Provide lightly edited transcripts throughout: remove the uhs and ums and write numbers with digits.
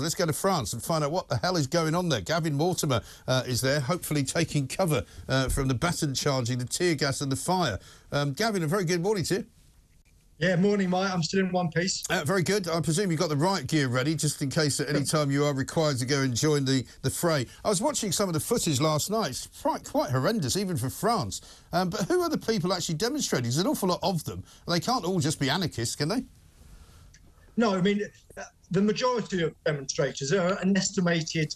Let's go to France and find out what the hell is going on there. Gavin Mortimer is there, hopefully taking cover from the baton charging, the tear gas and the fire. Gavin, a very good morning to you. Yeah, morning, Mike. I'm still in one piece. Very good. I presume you've got the riot gear ready, just in case at any time you are required to go and join the fray. I was watching some of the footage last night. It's quite horrendous, even for France. But who are the people actually demonstrating? There's an awful lot of them. They can't all just be anarchists, can they? No, I mean, the majority of demonstrators, there are an estimated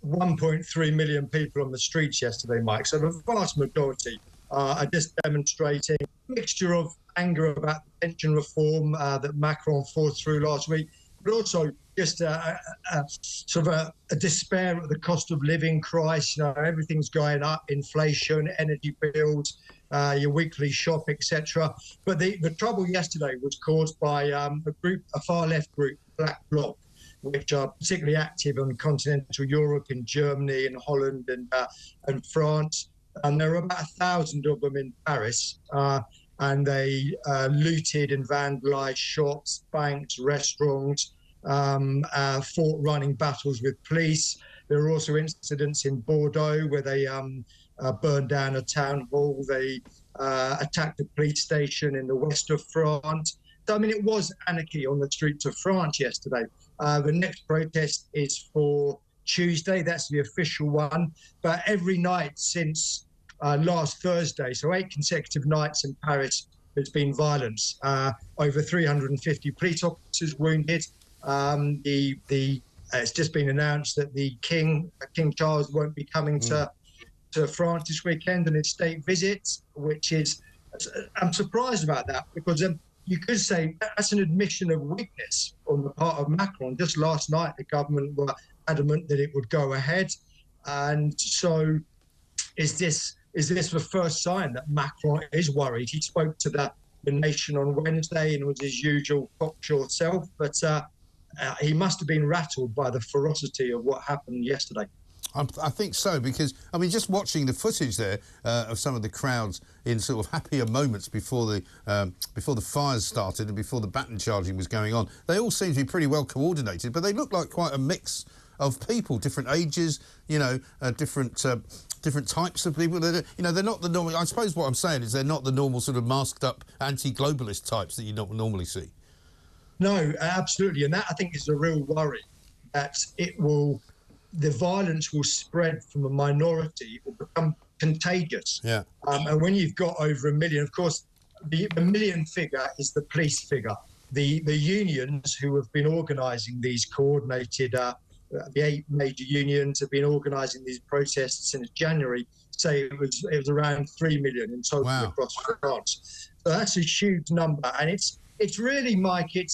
1.3 million people on the streets yesterday, Mike. So the vast majority are just demonstrating a mixture of anger about the pension reform that Macron forced through last week, but also just sort of a despair at the cost of living crisis. You know, everything's going up, inflation, energy bills, your weekly shop, etc. But the trouble yesterday was caused by a far-left group, Black Bloc, which are particularly active in continental Europe, in Germany, in Holland and France. And there are about 1,000 of them in Paris. And they looted and vandalised shops, banks, restaurants, fought running battles with police. There were also incidents in Bordeaux where they burned down a town hall. They attacked a police station in the west of France. So, I mean, it was anarchy on the streets of France yesterday. The next protest is for Tuesday. That's the official one. But every night since last Thursday, so 8 consecutive nights in Paris, there's been violence. Over 350 police officers wounded. It's just been announced that the King Charles won't be coming to France this weekend on his state visit, which is, I'm surprised about that, because you could say that's an admission of weakness on the part of Macron. Just last night, the government were adamant that it would go ahead. And so is this the first sign that Macron is worried? He spoke to the nation on Wednesday and was his usual cocksure self, but he must have been rattled by the ferocity of what happened yesterday. I think so, because, I mean, just watching the footage there of some of the crowds in sort of happier moments before the fires started and before the baton charging was going on, they all seem to be pretty well coordinated, but they look like quite a mix of people, different ages, you know, different types of people. They're not the normal. I suppose what I'm saying is they're not the normal sort of masked up anti-globalist types that you don't normally see. No, absolutely, and that I think is a real worry, that the violence will spread from a minority, it will become contagious. Yeah. And when you've got over 1 million, of course, the million figure is the police figure. The unions who have been organising these coordinated. The 8 major unions have been organising these protests since January. Say it was around 3 million in total across France. So that's a huge number, and it's really, Mike. It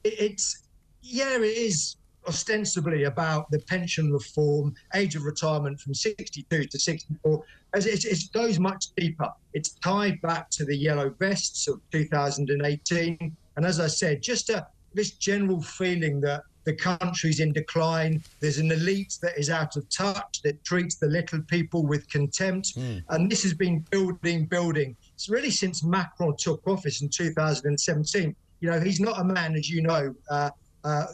is ostensibly about the pension reform, age of retirement from 62 to 64. It goes much deeper. It's tied back to the yellow vests of 2018, and as I said, just this general feeling that the country's in decline. There's an elite that is out of touch, that treats the little people with contempt. And this has been building. It's really since Macron took office in 2017. You know, he's not a man, as you know,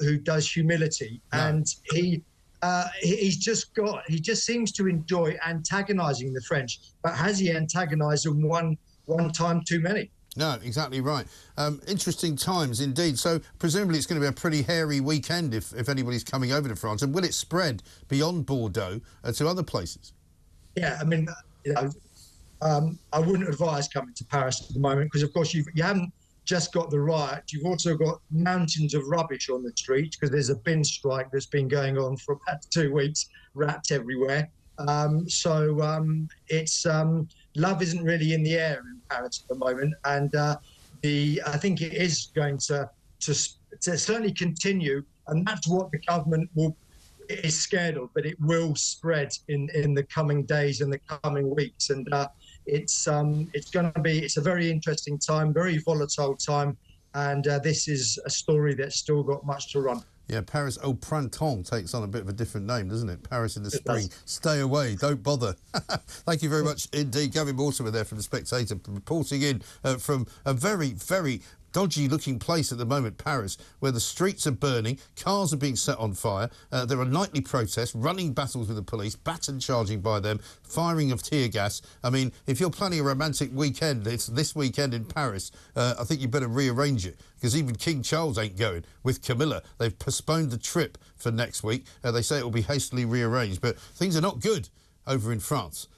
who does humility. No. And he just seems to enjoy antagonising the French. But has he antagonised them one time too many? No, exactly right. Interesting times indeed. So presumably it's going to be a pretty hairy weekend if anybody's coming over to France. And will it spread beyond Bordeaux to other places? Yeah, I mean, I wouldn't advise coming to Paris at the moment because, of course, you haven't just got the riot. You've also got mountains of rubbish on the streets because there's a bin strike that's been going on for about 2 weeks, rats everywhere. Love isn't really in the air in Paris at the moment, and I think it is going to certainly continue, and that's what the government is scared of, but it will spread in the coming days and the coming weeks, and it's a very interesting time, very volatile time, and this is a story that's still got much to run. Yeah, Paris au printemps takes on a bit of a different name, doesn't it? Paris in the spring. Stay away, don't bother. Thank you very much indeed. Gavin Mortimer there from The Spectator, reporting in from a very, very dodgy-looking place at the moment, Paris, where the streets are burning, cars are being set on fire, there are nightly protests, running battles with the police, baton charging by them, firing of tear gas. I mean, if you're planning a romantic weekend, it's this weekend in Paris, I think you better rearrange it, because even King Charles ain't going with Camilla. They've postponed the trip for next week. They say it will be hastily rearranged, but things are not good over in France.